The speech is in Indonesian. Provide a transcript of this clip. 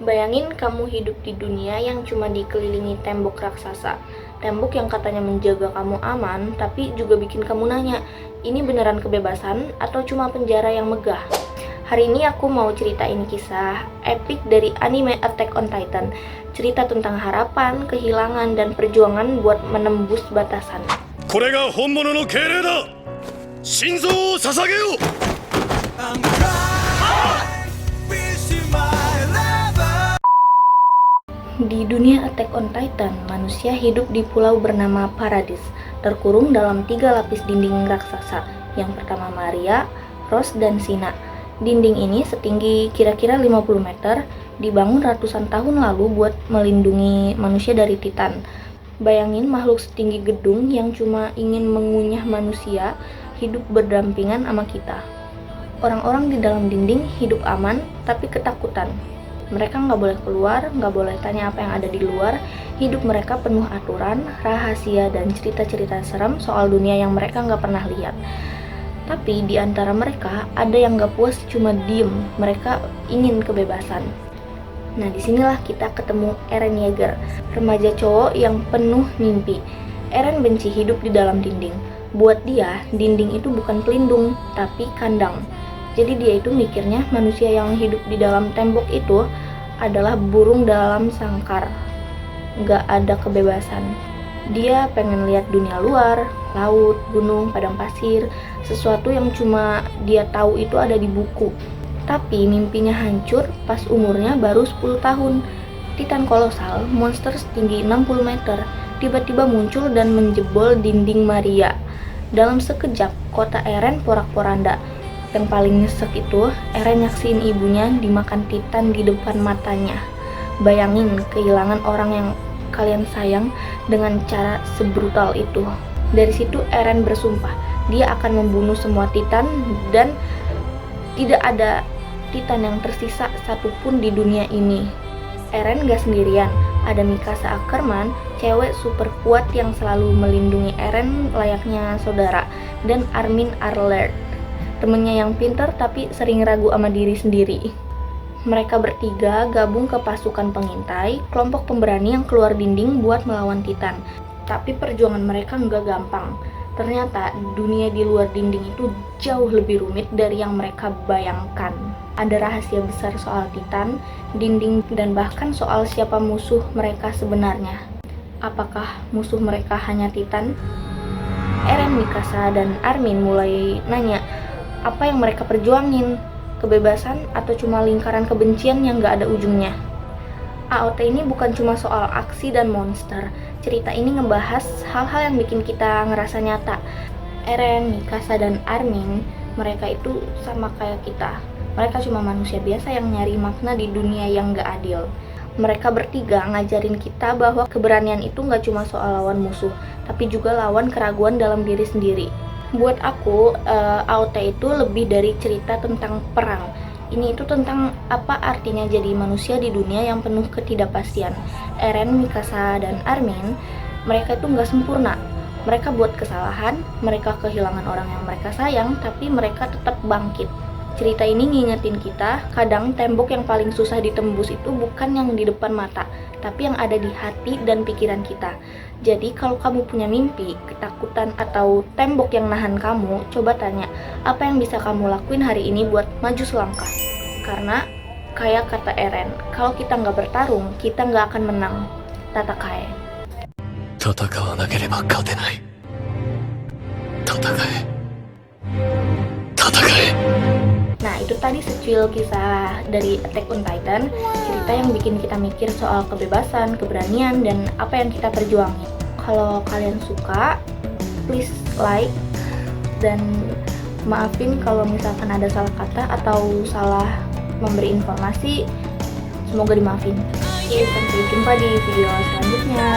Bayangin kamu hidup di dunia yang cuma dikelilingi tembok raksasa. Tembok yang katanya menjaga kamu aman, tapi juga bikin kamu nanya, ini beneran kebebasan atau cuma penjara yang megah? Hari ini aku mau ceritain kisah epik dari anime Attack on Titan. Cerita tentang harapan, kehilangan, dan perjuangan buat menembus batasan. これが本物の敬礼だ。心臓を捧げよう。 Di dunia Attack on Titan, manusia hidup di pulau bernama Paradis, terkurung dalam 3 lapis dinding raksasa. Yang pertama Maria, Rose, dan Sina. Dinding ini setinggi kira-kira 50 meter, dibangun ratusan tahun lalu buat melindungi manusia dari Titan. Bayangin makhluk setinggi gedung yang cuma ingin mengunyah manusia, hidup berdampingan sama kita. Orang-orang di dalam dinding hidup aman, tapi ketakutan. Mereka nggak boleh keluar, nggak boleh tanya apa yang ada di luar. Hidup mereka penuh aturan, rahasia, dan cerita-cerita serem soal dunia yang mereka nggak pernah lihat. Tapi di antara mereka ada yang nggak puas cuma diem. Mereka ingin kebebasan. Nah, disinilah kita ketemu Eren Yeager, remaja cowok yang penuh mimpi. Eren benci hidup di dalam dinding. Buat dia, dinding itu bukan pelindung, tapi kandang. Jadi dia itu mikirnya manusia yang hidup di dalam tembok itu adalah burung dalam sangkar. Nggak ada kebebasan. Dia pengen lihat dunia luar, laut, gunung, padang pasir, sesuatu yang cuma dia tahu itu ada di buku. Tapi mimpinya hancur pas umurnya baru 10 tahun. Titan kolosal, monster setinggi 60 meter, tiba-tiba muncul dan menjebol dinding Maria. Dalam sekejap, kota Eren porak-poranda. Yang paling nyesek itu, Eren nyaksiin ibunya dimakan Titan di depan matanya. Bayangin kehilangan orang yang kalian sayang dengan cara sebrutal itu. Dari situ Eren bersumpah, dia akan membunuh semua Titan dan tidak ada Titan yang tersisa satupun di dunia ini. Eren gak sendirian, ada Mikasa Ackerman, cewek super kuat yang selalu melindungi Eren layaknya saudara, dan Armin Arlert, temennya yang pintar tapi sering ragu sama diri sendiri. Mereka bertiga gabung ke pasukan pengintai, kelompok pemberani yang keluar dinding buat melawan Titan. Tapi perjuangan mereka nggak gampang. Ternyata dunia di luar dinding itu jauh lebih rumit dari yang mereka bayangkan. Ada rahasia besar soal Titan, dinding, dan bahkan soal siapa musuh mereka sebenarnya. Apakah musuh mereka hanya Titan? Eren, Mikasa, dan Armin mulai nanya, apa yang mereka perjuangin? Kebebasan atau cuma lingkaran kebencian yang gak ada ujungnya? AOT ini bukan cuma soal aksi dan monster. Cerita ini ngebahas hal-hal yang bikin kita ngerasa nyata. Eren, Mikasa, dan Armin, mereka itu sama kayak kita. Mereka cuma manusia biasa yang nyari makna di dunia yang gak adil. Mereka bertiga ngajarin kita bahwa keberanian itu gak cuma soal lawan musuh, tapi juga lawan keraguan dalam diri sendiri. Buat aku, AOT itu lebih dari cerita tentang perang. Ini itu tentang apa artinya jadi manusia di dunia yang penuh ketidakpastian. Eren, Mikasa, dan Armin, mereka itu nggak sempurna. Mereka buat kesalahan, mereka kehilangan orang yang mereka sayang, tapi mereka tetap bangkit. Cerita ini ngingetin kita, kadang tembok yang paling susah ditembus itu bukan yang di depan mata, tapi yang ada di hati dan pikiran kita. Jadi kalau kamu punya mimpi, ketakutan, atau tembok yang nahan kamu, coba tanya, apa yang bisa kamu lakuin hari ini buat maju selangkah? Karena, kayak kata Eren, kalau kita nggak bertarung, kita nggak akan menang. Tatakae. 戦わなければ勝てない。戦え。戦え。 Nah, itu tadi secuil kisah dari Attack on Titan, cerita yang bikin kita mikir soal kebebasan, keberanian, dan apa yang kita perjuangin. Kalau kalian suka, please like, dan maafin kalau misalkan ada salah kata atau salah memberi informasi, semoga dimaafin. Oke, sampai jumpa di video selanjutnya.